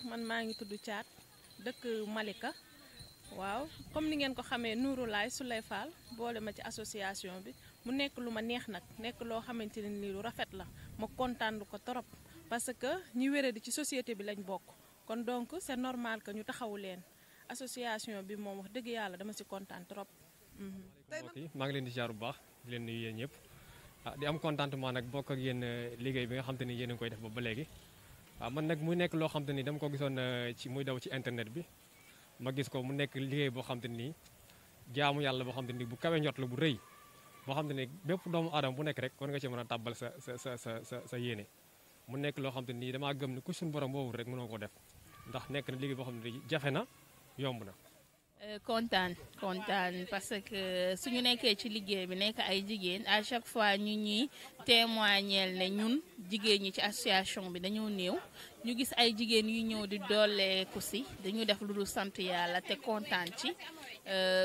man maa ngi tudd Thiat dëkk Malika waaw comme ni ngeen ko xamee Nourou Laye Souley Fall boole ma ci association bi mu nekk lu ma neex nag nekk loo xamante ne nii lu rafet la ma kontaan ko trop parce que ñi wéradi ci société bi lañ bokk kon donc c'est normal que ñu taxawu leen association bi moom wax dëgg yàlla dama ci kontaan trop. maa ngi leen di jaar bu baax di leen nuyu yéen ñëpp di am contentement nag bokk ak yéen liggéey bi nga xam te ni yéen a ngi koy def ba léegi. waaw man nag mu nekk loo xam te ni dama ko gisoon ci muy daw ci internet bi ma gis ko mu nekk liggéey boo xam te ni jaamu yàlla boo xam te ni bu kawe njot la bu rëy boo xam te ni bépp doomu aadama bu nekk rek war nga ci mën a tàbbal sa yéene mu nekk loo xam te ni damaa gëm ni ku suñu borom boobu rek mënoo ko def ndax nekk na liggéey boo xam ne jafe na yomb na. kontaan parce que suñu nekkee ci liggéey bi nekk ay jigéen à chaque fois ñu ñuy témoigner ne ñun jigéen ñi ci association bi dañoo néew ñu gis ay jigéen yu ñëw di dooleeku si dañu def lu dul sant yàlla te kontaan ci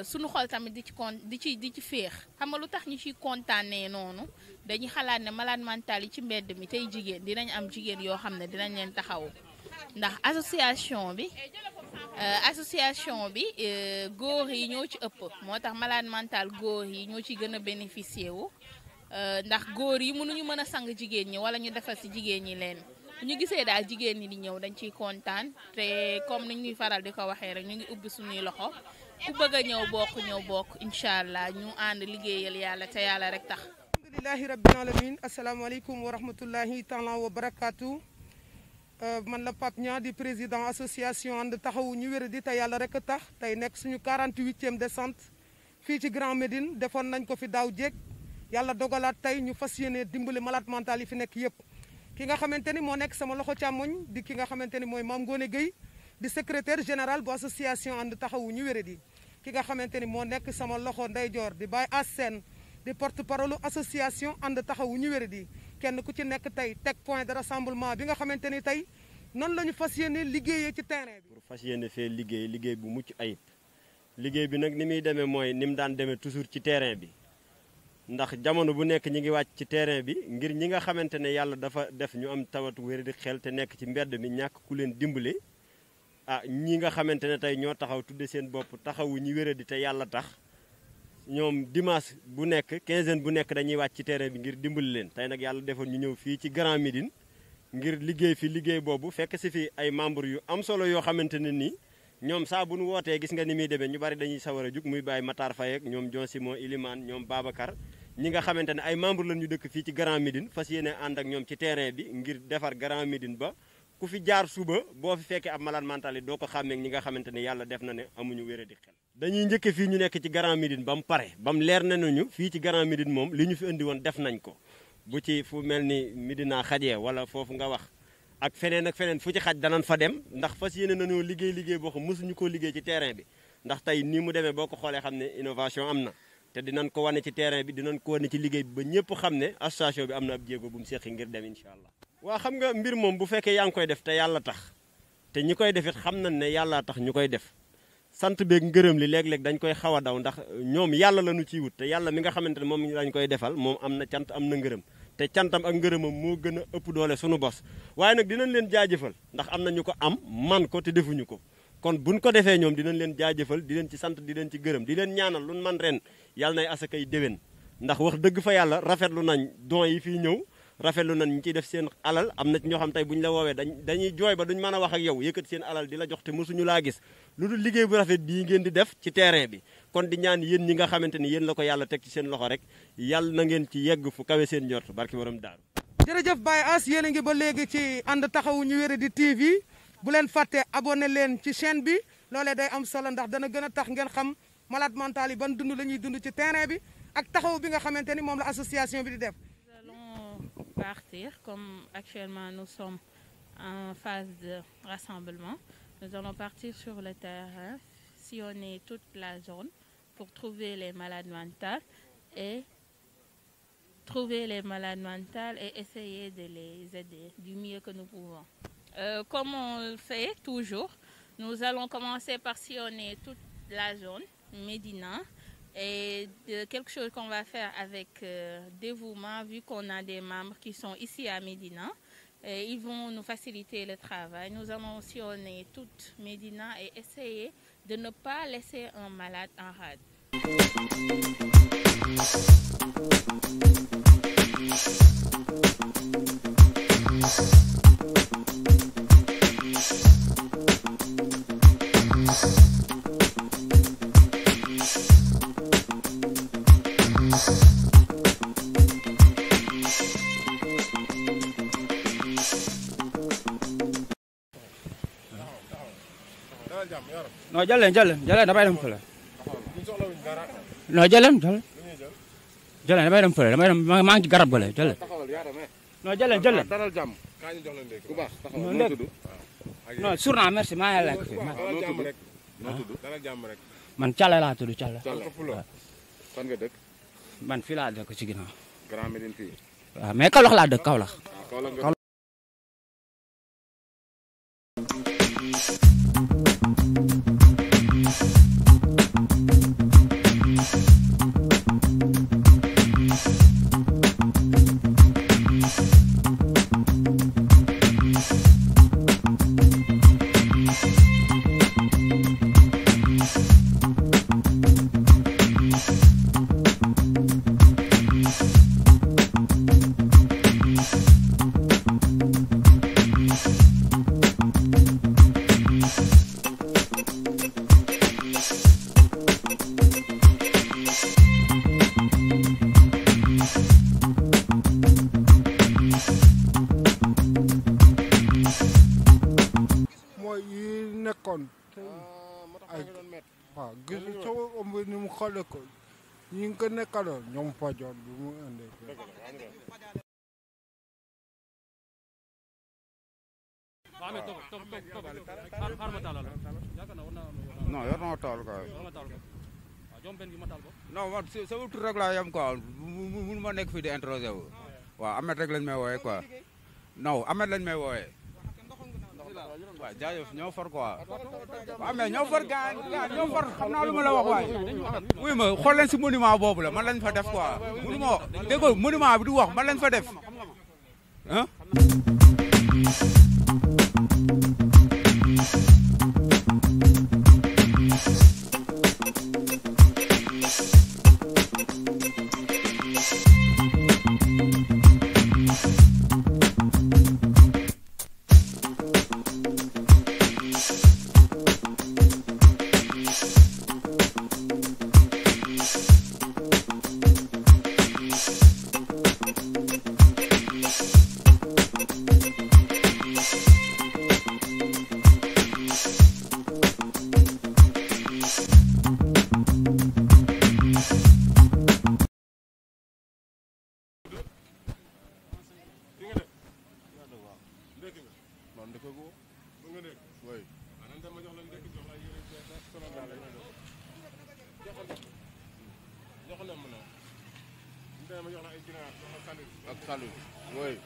suñu xol tamit di ci féex xam nga lu tax ñu ciy kontaanee noonu dañuy xalaat ne malade mental yi ci mbedd mi tey jigéen dinañ am jigéen yoo xam ne dinañ leen taxawu ndax association bi góor yi ñoo ci ëpp moo tax malade mental góor yi ñoo ci gën a bénéficier wu ndax góor yi mënuñu mën a sang jigéen ñi wala ñu defal ci jigéen ñi leen ñu gisee daal jigéen ñi di ñëw dañ ciy kontaan te comme ni ñuy faral di ko waxee rek ñu ngi ubbi suñuy loxo ku bëgg a ñëw bokk incha allah ñu ànd liggéeyal yàlla te yàlla rek tax. alhamdulilahi rabbil alamin asalaamaaleykum wa rahmatullahi taala wa barakaatu. man la Pape Niang di président association ànd taxawu ñu wéradi te yàlla rek a tax tey nekk suñu 48e descente fii ci Grand Médine defoon nañ ko fi daaw jéeg yàlla dogalaat tey ñu fas yéene dimbali malade mental yi fi nekk yëpp. ki nga xamante ni moo nekk sama loxo càmmoñ di ki nga xamante ni mooy Mame Ngone Gueye di secrétaire général bu association ànd taxawu ñu wéradi ki nga xamante ni moo nekk sama loxo ndeyjoor di Baye Assène di porte parole association ànd taxawu ñu wéradi kenn ku ci nekk tey teg point de rassemblement bi nga xamante ni tey noonu la ñu fas yéene liggéeyee ci terrain bi. pour fas yéene fee liggéey bu mucc ayib liggéey bi nag ni muy demee mooy ni mu daan demee toujours ci terrain bi ndax jamono bu nekk ñi ngi wàcc ci terrain bi ngir ñi nga xamante ne yàlla dafa def ñu am tawatu wéradi xel te nekk ci mbedd mi ñàkk ku leen dimbale ñi nga xamante ne tey ñoo taxaw tudde seen bopp taxawu ñi wéradi te yàlla tax. ñoom dimanche bu nekk quinzaine bu nekk dañuy wàcc ci terrain bi ngir dimbali leen tey nag yàlla defoon ñu ñëw fii ci Grand Médine ngir liggéey fi liggéey boobu fekk si fi ay membres yu am solo yoo xamante ne nii ñoom saa bu nu wootee gis nga ni muy demee ñu bari dañuy sawar a jug muy bàyyi Matar Faye ak ñoom John Simon Ilimane ñoom Babacar ñi nga xamante ne ay membres lañu dëkk fii ci Grand Médine fas yéene ànd ak ñoom ci terrain bi ngir defar Grand Médine ba ku fi jaar suba boo fi fekkee ab malade mental yi doo ko xàmmeeg ñi nga xamante ne yàlla def na ne amuñu wéradi xel. dañuy njëkke fii ñu nekk ci Grand Médine ba mu pare ba mu leer na nañu fii ci Grand Médine moom li ñu fi indi woon def nañ ko bu ci fu mel ni Médina xajee wala foofu nga wax ak feneen fu ci xaj danañ fa dem ndax fas yéene nañoo liggéey boo xam mësuñu koo liggéey ci terrain bi ndax tey nii mu demee boo ko xoolee xam ne innovation am na te dinañ ko wane ci terrain bi dinañ ko wane ci liggéey bi ba ñëpp xam ne association bi am na ab jéego bu mu seqi ngir dem incha allah. waa xam nga mbir moom bu fekkee yaa ngi koy def te yàlla tax te ñi koy def it xam nañ ne yàlla tax ñu koy def sant beeg ngërëm li léeg-léeg dañ koy xaw a daw ndax ñoom yàlla la ñu ciy wut te yàlla mi nga xamante ne moom lañ koy defal moom am na cant am na ngërëm te cantam ak ngërëmam moo gën a ëpp doole suñu bos waaye nag dinañ leen jaajëfal ndax am na ñu ko am man ko te defuñu ko kon buñ ko defee ñoom dinañ leen jaajëfal di leen ci sant di leen ci gërëm di leen ñaanal luñ man ren yàlla nay asakay déwén ndax wax dëgg fa yàlla rafetlu nañ don yi fii ñëw rafetlu nañ ñu ciy def seen alal am na ci ñoo xam tey bu ñu la woowee dañuy jooy ba duñ mën a wax ak yow yëkkati seen alal di la jox te mosuñu laa gis lu dul liggéey bu rafet bii ngeen di def ci terrain bi kon di ñaan yéen ñi nga xamante ni yéen la ko yàlla teg ci seen loxo rek yàlla na ngeen ci yegg fu kawe seen njort barki borom daaru. jërëjëf Baye As yéen a ngi ba léegi ci ànd taxawu ñu wéradi TV bu leen fàtte abonné leen ci chaîne bi loolee day am solo ndax dana gën a tax ngeen xam malade mental yi ban dund la ñuy dund ci terrain bi ak taxaw bi nga xamante ni moom la association bi di def. Partir comme actuellement nous sommes en phase de rassemblement. Nous allons partir sur le terrain, sillonner toute la zone pour trouver les malades mentales et essayer de les aider du mieux que nous pouvons. Comme on le fait toujours, nous allons commencer par sillonner toute la zone Médina. Et quelque chose qu'on va faire avec dévouement, vu qu'on a des membres qui sont ici à Médina, Ils vont nous faciliter le travail. Nous allons sillonner toute Médina et essayer de ne pas laisser un malade en rade. non jël leen damay dem fële non jël leen damay dem fële maa ngi ci garab gale jël leen non jël leen dalal jàmm kaa ñu jox leen ndékki bu baax taxawal non tudd non surna merci maa ngi lekk fi dalal jàmm rek dalal jàmm rek man Thialé laa tudd Thialé fan nga dëkk man fii laa dëkk ci ginnaaw Grand Médine fii waaw mais Kaolack laa dëkk Kaolack waaw gis sama ëmb ni mu xale ko ñi ngi ko nekkaloon ñoom fajoon bi mu indee non yor na ma taal quoi non man sama tur rek laa yem quoi mun ma nekk fii di introsé wu waaw Ahmed rek lañ may wooye quoi non Ahmed lañ may wooye waaw jaajëf ñoo far quoi waaw mais ñoo far gaan ñoo far xam naa lu ma la wax waay oui ma xool leen si monument boobu la man lañ fa def quoi mënu ma wax dégg nga monument bi du wax man lañ fa def ah ak salut oui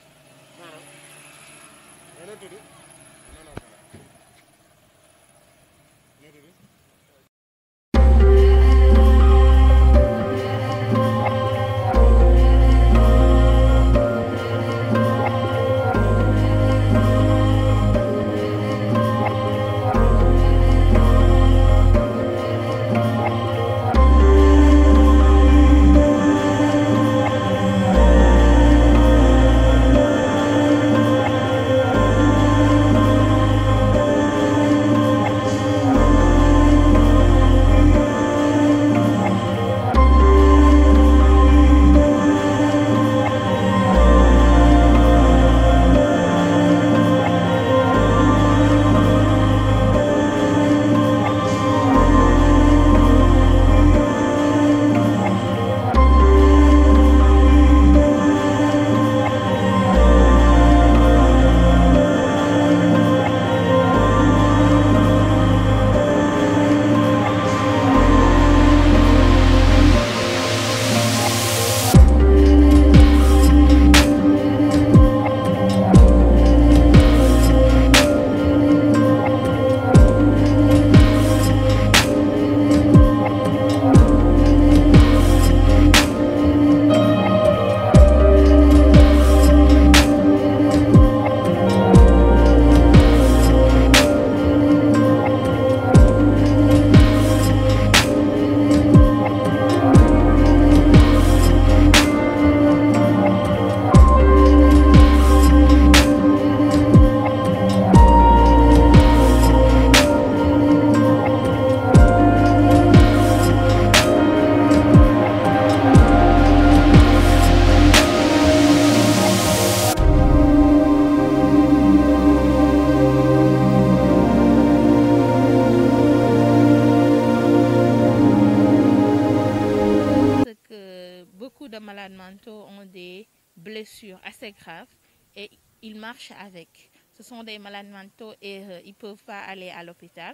malades mentaux ont des blessures assez graves et ils marchent avec. Ce sont des malades mentaux et ils ne peuvent pas aller à l'hôpital,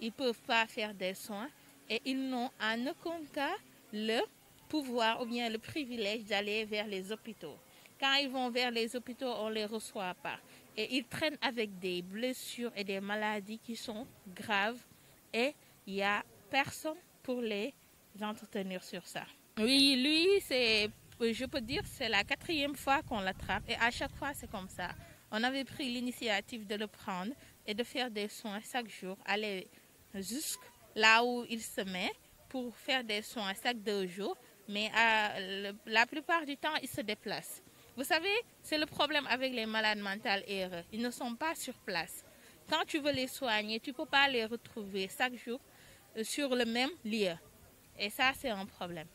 ils ne peuvent pas faire des soins et ils n'ont en aucun cas le pouvoir ou bien le privilège d'aller vers les hôpitaux. Quand ils vont vers les hôpitaux, on ne les reçoit pas. Et ils traînent avec des blessures et des maladies qui sont graves et il n'y a personne pour les entretenir sur ça. Oui, lui, je peux dire, c'est la 4e fois qu'on l'attrape et à chaque fois c'est comme ça. On avait pris l'initiative de le prendre et de faire des soins chaque jour, aller jusque là où il se met pour faire des soins chaque 2 jours, mais la plupart du temps, il se déplace. Vous savez, c'est le problème avec les malades mentaux erreurs. Ils ne sont pas sur place. Quand tu veux les soigner, tu ne peux pas les retrouver chaque jour sur le même lieu. Et ça, c'est un problème.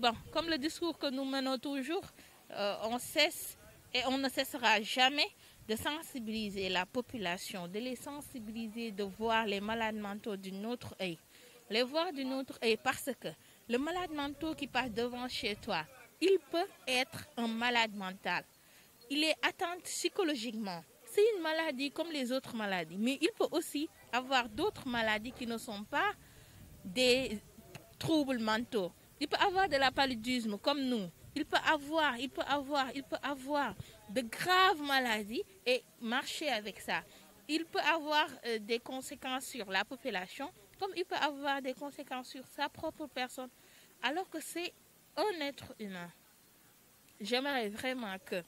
Bon, comme le discours que nous menons toujours, on cesse et on ne cessera jamais de sensibiliser la population, de les sensibiliser, de voir les malades mentaux d'un autre œil. Les voir d'un autre œil parce que le malade mental qui passe devant chez toi, il peut être un malade mental. Il est atteint psychologiquement. C'est une maladie comme les autres maladies, mais il peut aussi avoir d'autres maladies qui ne sont pas des troubles mentaux. Il peut avoir de la paludisme comme nous. Il peut avoir de graves maladies et marcher avec ça. Il peut avoir des conséquences sur la population, comme il peut avoir des conséquences sur sa propre personne, alors que c'est un être humain. J'aimerais vraiment que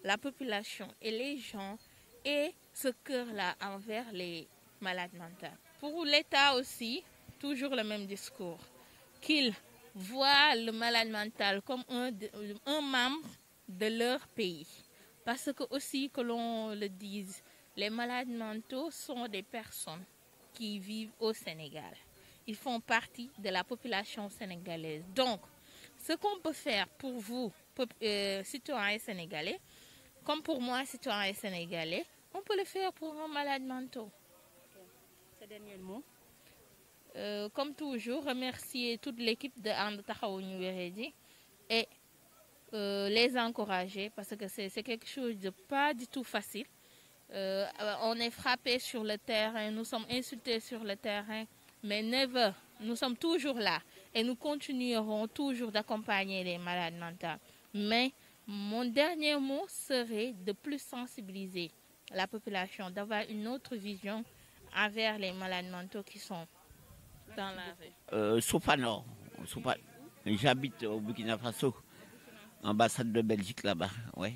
la population et les gens aient ce cœur-là envers les malades mentaux. Pour l'État aussi, toujours le même discours, qu'ils voient le malade mental comme un membre de leur pays. Parce que aussi, que l'on le dise, les malades mentaux sont des personnes qui vivent au Sénégal. Ils font partie de la population sénégalaise. Donc, ce qu'on peut faire pour vous, citoyens sénégalais, comme pour moi, citoyens sénégalais, on peut le faire pour un malade mental. Ce dernier mot. Comme toujours, remercier toute l'équipe de And Taxawu Ñu Wéradi et les encourager parce que c'est quelque chose de pas du tout facile. On est frappé sur le terrain, nous sommes insultés sur le terrain, mais never, nous sommes toujours là et nous continuerons toujours d'accompagner les malades mentaux. Mais mon dernier mot serait de plus sensibiliser la population, d'avoir une autre vision envers les malades mentaux qui sont dans la rue. Soufano. J'habite au Burkina Faso, ambassade de Belgique là-bas. Ouais.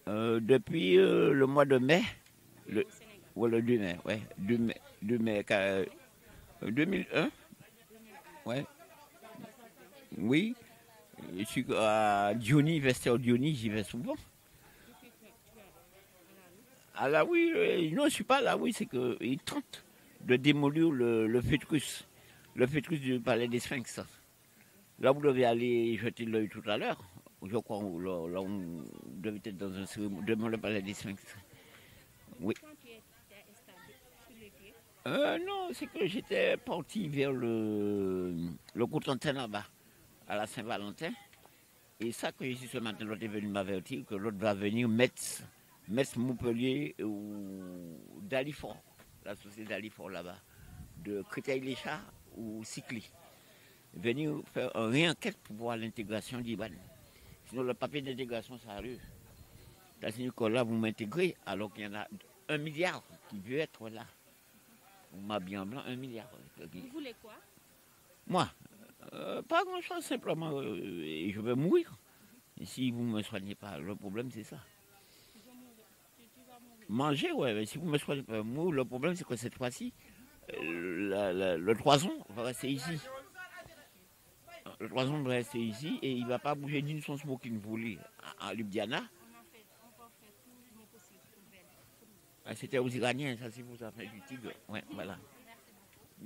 Depuis le mois de mai, le 2 mai, ouais, 2 mai 2001. Ouais. Oui. Je suis à Diony, Vester Diony, j'y vais souvent. Ah là oui, non, je ne suis pas là, oui, c'est qu'ils tentent de démolir le fœtus du palais des Sphinx. Là, vous devez aller jeter l'œil tout à l'heure. Je crois là, on devait être dans un cérémonie devant le palais des Sphinx. Oui. Non, c'est que j'étais parti vers le Cotentin là-bas, à la Saint-Valentin. Et ça que je suis ce matin, l'autre est venu m'avertir que l'autre va venir Metz Montpellier ou d'Alifort, la société d'Alifort là-bas, de Créteil-les-Chats ou Cycli. Venir faire une réenquête pour voir l'intégration d'Iban. Sinon, le papier d'intégration, ça arrive. C'est-à-dire que là, vous m'intégrez alors qu'il y en a 1 milliard qui veut être là. Vous m'habillez en blanc, 1 milliard. Vous voulez quoi? Moi, pas grand-chose, simplement, je vais mourir. Et si vous ne me soignez pas, le problème, c'est ça. Manger, ouais, mais si vous ne me soignez pas, mourir, le problème, c'est que cette fois-ci, le toison va rester ici. Le toison va rester ici et il ne va pas bouger d'une son smoking volé à Ljubljana. C'était aux Iraniens, ça, si vous avez du tigre. Ouais, voilà.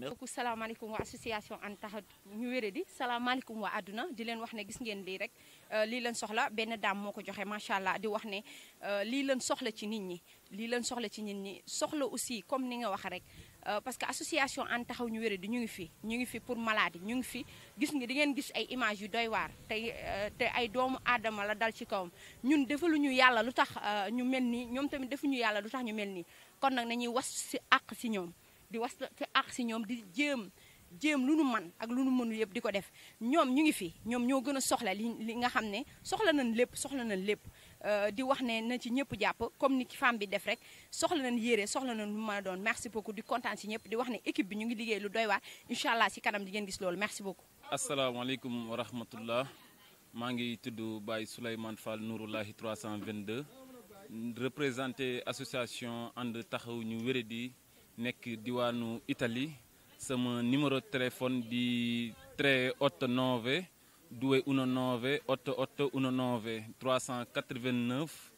beaucoup salaamaaleykum waa association And Taxawu Ñu Wéradi salaamaaleykum waa àdduna di leen wax ne gis ngeen lii rek lii leen soxla benn daam moo ko joxe macha allah di wax ne lii leen soxla ci nit ñi lii leen soxla ci nit ñi soxla aussi comme ni nga wax rek parce que association ànd taxaw ñu wéradi ñu ngi fi pour maladie ñu ngi fi gis nga di ngeen gis ay images yu doy waar te ay doomu aadama la dal ci kawam ñun defaluñu yàlla lu tax ñu mel nii ñoom tamit defuñu yàlla lu tax ñu mel nii kon nag nañuy was si àq si ñoom di was si àq si ñoom di jéem lu nu man ak lu nu mënul yëpp di ko def ñoom ñu ngi fi ñoom ñoo gën a soxla li nga xam ne soxla nañ lépp di wax ne na ci ñëpp jàpp comme ni femme bi def rek soxla nañ yére soxla nañ lu mën a doon merci beaucoup di kontaan si ñëpp di wax ne équipe bi ñu ngi liggéey lu doy waar incha allah si kanam di ngeen gis loolu merci beaucoup. asalaamaaleykum wa rahmatullah maa ngi tudd Baye Souleymane Fall Nouroulahi 322 représenté association ànd taxaw ñu wéradi nekk diwaanu Italie. sama numéro de téléphone di 389 219 8819 389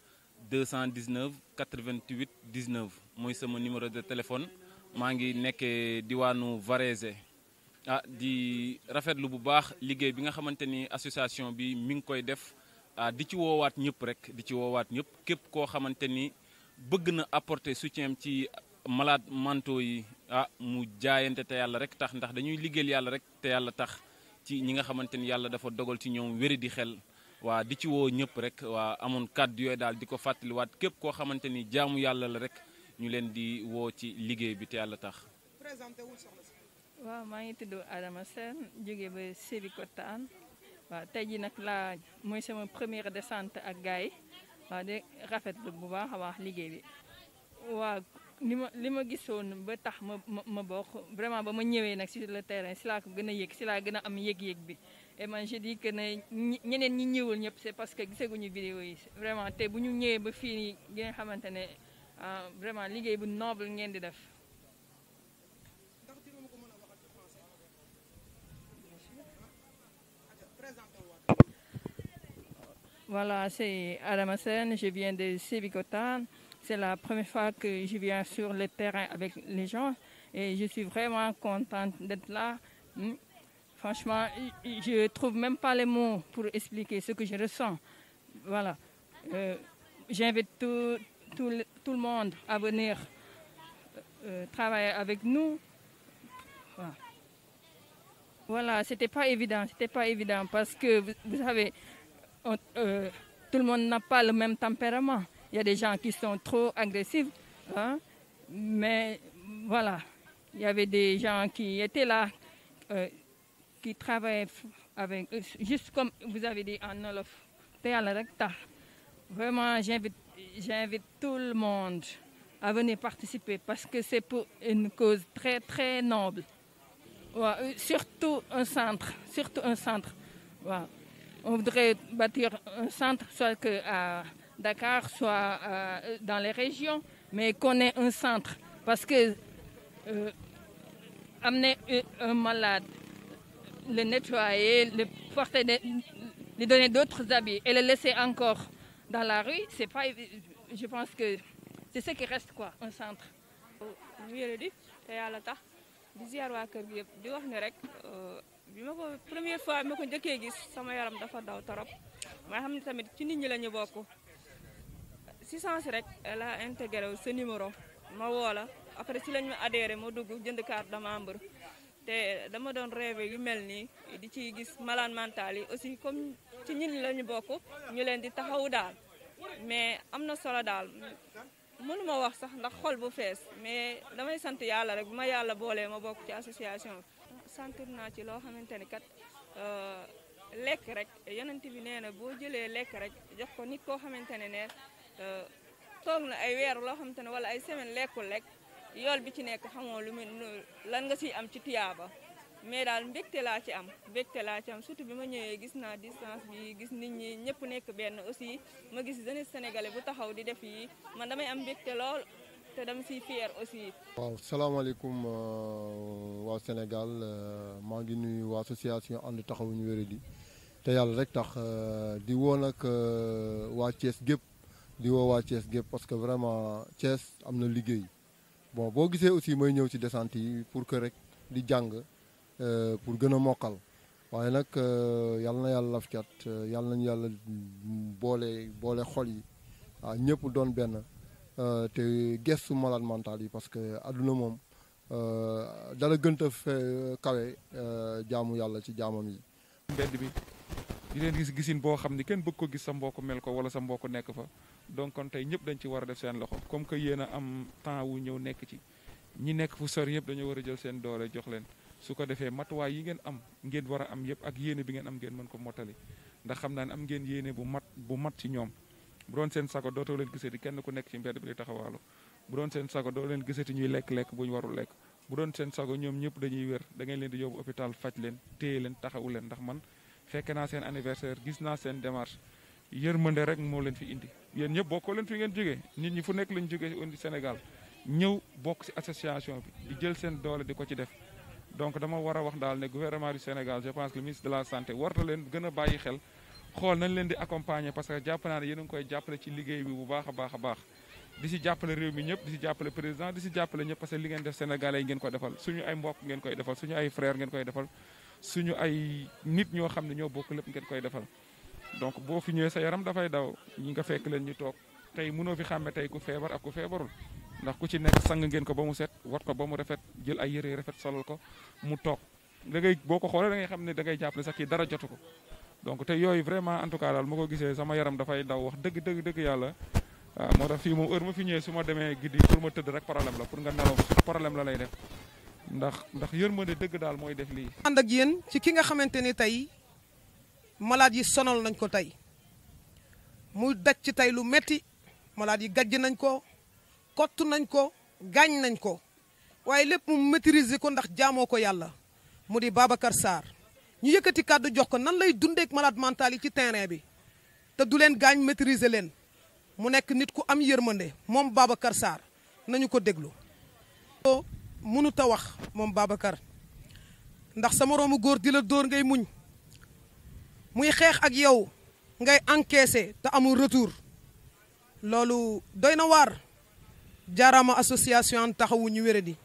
219 88 19 mooy sama numéro de téléphone maa ngi nekkee diwaanu Varese di rafetlu bu baax liggéey bi nga xamante ni association bi mi ngi koy def di ci woowaat ñëpp rek di ci woowaat ñëpp képp koo xamante ni bëgg na apporter soutien ci malade mentaux yi mu jaayante te yàlla rek tax ndax dañuy liggéeyal yàlla rek te yàlla tax ci ñi nga xamante ni yàlla dafa dogal ci ñoom wéri di xel waa di ci woo ñëpp rek waa amoon kàddu yooyu daal di ko fàttaliwaat képp koo xamante ni jaamu yàlla la rek ñu leen di woo ci liggéey bi te yàlla tax. waaw maa ngi tudd Adama Sène jóge ba Sébikotane waaw tey jii nag mooy sama première descente ak gars yi waaw de rafetlu bu baax a baax liggéey bi waaw. li ma gisoon ba tax ma bokk vraiment ba ma ñëwee nag sur le terrain si laa ko gën a yëg si laa gën a am yëg-yëg bi et man je dis que ne ñeneen ñi ñëwul ñëpp c'est parce que gisaguñu vidéo yi vraiment te bu ñu ñëwee ba fii nii gi nga xamante ne vraiment liggéey bu noble ngeen di def. Voilà, c'est Adama Sène, je viens de Sébikotane. C'est la première fois que je viens sur le terrain avec les gens et je suis vraiment contente d'être là. Franchement, je ne trouve même pas les mots pour expliquer ce que je ressens. Voilà. J'invite tout le monde à venir travailler avec nous. Voilà, c'était pas évident parce que vous savez, tout le monde n'a pas le même tempérament. Il y a des gens qui sont trop agressifs, mais voilà, il y avait des gens qui étaient là, qui travaillaient avec, juste comme vous avez dit en Wolof. Vraiment, j'invite tout le monde à venir participer parce que c'est pour une cause très, très noble. Ouais, surtout un centre. Ouais. On voudrait bâtir un centre, soit à Dakar, soit dans les régions, mais qu'on ait un centre. Parce que amener un malade, le nettoyer, le porter, lui donner d'autres habits et le laisser encore dans la rue, c'est pas. Je pense que c'est ce qui reste, quoi, un centre. di ziar waa kër gi yëpp di wax ne rek bi ma ko première fois bi ma ko njëkkee gis sama yaram dafa daw torop ma xam ne tamit ci nit ñi la ñu bokk si sens rek la intégré wu sa numéro ma woo la après si lañ ma adhéré ma dugg jënd carte de membre te dama doon rêvé yu mel nii di ci gis malade mental yi aussi comme ci nit ñi la ñu bokk ñu leen di taxawu daal mais am na solo daal mënuma wax sax ndax xol bu fees mais damay sant yàlla rek bu ma yàlla boolee ma bokk ci association sentir naa ci loo xamante ni kat lekk rek yonent bi nee na boo jëlee lekk rek jox ko nit koo xamante ne toog na ay weer loo xamante ne wala ay semaine lekkul rek yool bi ci nekk xamoo lu mu lan nga siy am ci tiyaaba mais daal mbégte laa ci am surtout bi ma ñëwee gis naa distance bi gis nit ñi ñëpp nekk benn aussi ma gis jeunesse sénégalais bu taxaw di def yi man damay am mbégte lool te dama siy fier aussi. waaw salaamaaleykum waa Sénégal maa ngi nuyu waa association ànd taxawu ñu wéradi te yàlla rek tax di woo nag waa Thiès gépp parce que vraiment Thiès am na liggéey bon boo gisee aussi mooy ñëw ci descente yi pour que rek di jàng. Pour gën a mokkal waaye nag yàlla na yàlla laf cat yàlla nañu yàlla boole xol yi waaw ñëpp doon benn te gestu malade mental yi parce que àdduna moom dara gënta fe kawe jaamu yàlla ci jaamam yi. mbedd bi di leen gis gisin boo xam ni kenn bëgg ko gis sa mbokk mel ko wala sa mbokk nekk fa donc kon tey ñëpp dañ ci war a def seen loxo comme que yéen a am temps wu ñëw nekk ci ñi nekk fu sori yëpp dañoo war a jël seen doole jox leen su ko defee matuwaay yi ngeen am ngeen war a am yëpp ak yéene bi ngeen am ngeen mën ko mottali ndax xam naa ne am ngeen yéene bu mat ci ñoom bu doon seen sago dootoo leen gisati kenn ku nekk ci mbedd bi di taxawaalu bu doon seen sago doo leen gisati ñuy lekk-lekk bu ñu warul lekk bu doon seen sago ñoom ñëpp dañuy wér da ngeen leen di yóbbu hôpital faj leen téye leen taxawu leen ndax man fekke naa seen anniversaire gis naa seen démarche yërmande rek moo leen fi indi yéen ñëpp bokkoo leen fi ngeen jógee nit ñi fu nekk lañ jógee indi Sénégal ñëw bokk ci association bi di jël seen doole di ko ci def donc dama war a wax daal ne gouvernement du Sénégal je pense que le ministre de la santé warta leen gën a bàyyi xel xool nañ leen di accompagner parce que jàpp naa ne yéen a ngi koy jàppale ci liggéey bi bu baax a baax a baax di si jàppale réew mi ñëpp di si jàppale président di si jàppale ñëpp parce que li ngeen def sénégalais yi ngeen ko defal suñu ay mbokk ngeen koy defal suñu ay frère ngeen koy defal suñu ay nit ñoo xam ne ñoo bokk lépp ngeen koy defal donc boo fi ñëwee sa yaram dafay daw ñi nga fekk leen ñu toog tey mënoo fi xàmme tey ku feebar ak ku feebarul ndax ku ci nekk sang ngeen ko ba mu set wat ko ba mu rafet jël ay yére rafet solal ko mu toog da ngay boo ko xoolee da ngay xam ne da ngay jàppale sax kii dara jotu ko donc te yooyu vraiment en tout cas daal ma ko gisee sama yaram dafay daw wax dëgg yàlla waaw moo tax fii moom heure ma fi ñëwee su ma demee guddi pour ma tëdd rek problème la pour nga nelaw problème la lay def ndax yërmande dëgg daal mooy def lii. ànd ak yéen ci ki nga xamante ni tey malade yi sonal nañ ko tey muy daj ci tey lu metti malade yi gàjj nañ ko kott nañ ko gaañ nañ ko waaye lépp mu maîtriser ko ndax jaamoo ko yàlla mu di Babacar Sarr ñu yëkkati kàddu jox ko nan lay dundeek malade mental yi ci terrain bi te du leen gaañ maîtriser leen mu nekk nit ku am yërmande moom Babacar Sarr nañu ko déglu. mënut a wax moom Babacar ndax sa moroomu góor di la dóor ngay muñ muy xeex ak yow ngay encaissé te amul retour loolu doy na waar jaaraama association taxawu ñu wéradi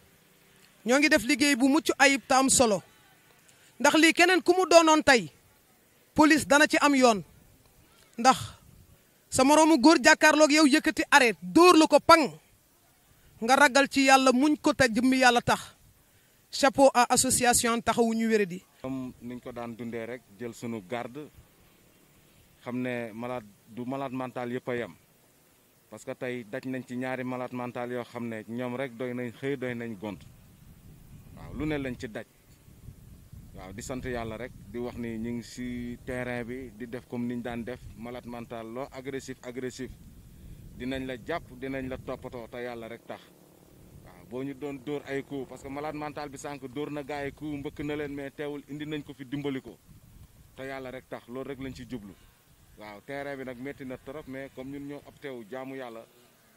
ñoo ngi def liggéey bu mucc ayib te am solo ndax lii keneen ku mu doonoon tey police dana ci am yoon ndax sa moroomu góor jàkkaarloog yow yëkkati arrêt dóor la ko pang nga ragal ci yàlla muñ ko te jëmmi yàlla tax chapeau à association taxawu ñu wéradi. comme niñ ko daan dundee rek jël sunu garde xam ne malade du malade mental yëpp a yem parce que tey daj nañ ci ñaari malade mental yoo xam ne ñoom rek doy nañ xëy doy nañ gont waaw lu ne lañ ci daj waaw di sant yàlla rek di wax ni ñu ngi si terrain bi di def comme niñ daan def malade mental loo agressif dinañ la jàpp dinañ la toppatoo te yàlla rek tax waaw boo ñu doon dóor ay coups parce que malade mental bi sànq dóor na gaa ay coups mbëkk na leen mais teewul indi nañ ko fi dimbali ko te yàlla rek tax loolu rek lañ ci jublu waaw terrain bi nag métti na trop mais comme ñun ñoo ab teew jaamu yàlla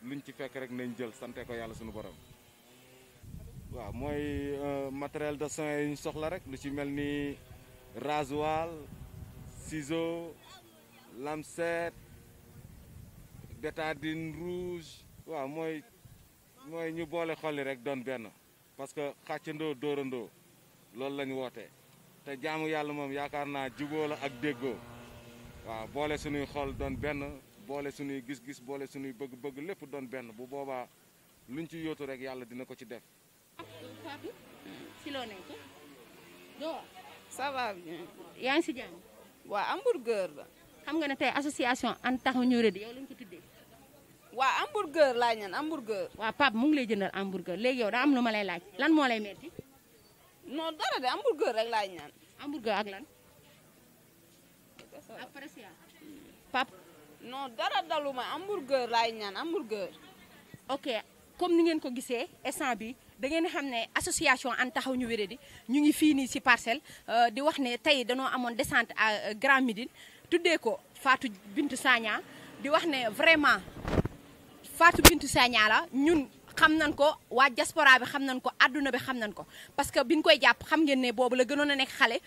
luñ ci fekk rek nañ jël sante ko yàlla suñu borom. waaw mooy matériel de soins yi ñu soxla rek lu ci mel ni rasoir ciseau lamset bétadine rouge waaw mooy ñu boole xolli rek doon benn parce que xàccandoo dóorandoo loolu lañ woote te jaamu yàlla moom yaakaar naa juboo la ak déggoo waaw boole suñuy xol doon benn boole suñuy gis-gis boole suñuy bëgg-bëgg lépp doon benn bu boobaa luñ ci yóotu rek yàlla dina ko ci def. si loo nekk. ça va bien. yaa ngi si jàmm. waa hamburger la. xam nga ne tey association ànd taxawu ñu wéradi yow lañ ko tuddee. waa hamburger laa ñaan hamburger. waa Pape mu ngi lay jëndal hamburger léegi yow daa am lu ma lay laaj lan moo lay metti. non dara de hamburger rek laa ñaan. hamburger ak lan. apprécié. Pape. non dara daluma hamburger laay ñaan hamburger. ok comme ni ngeen ko gisee instant bi da ngeen xam ne association ànd taxawu ñu wéradi ñu ngi fii nii si parcelle di wax ne tey danoo amoon descente à Grand Médine tuddee ko Fatou Bintou Sagna di wax ne vraiment Fatou Bintou Sagna la ñun xam nañ ko waa diaspora bi xam nañ ko adduna bi xam nañ ko parce que biñ koy jàpp xam ngeen ne boobu la gënoon a nekk xale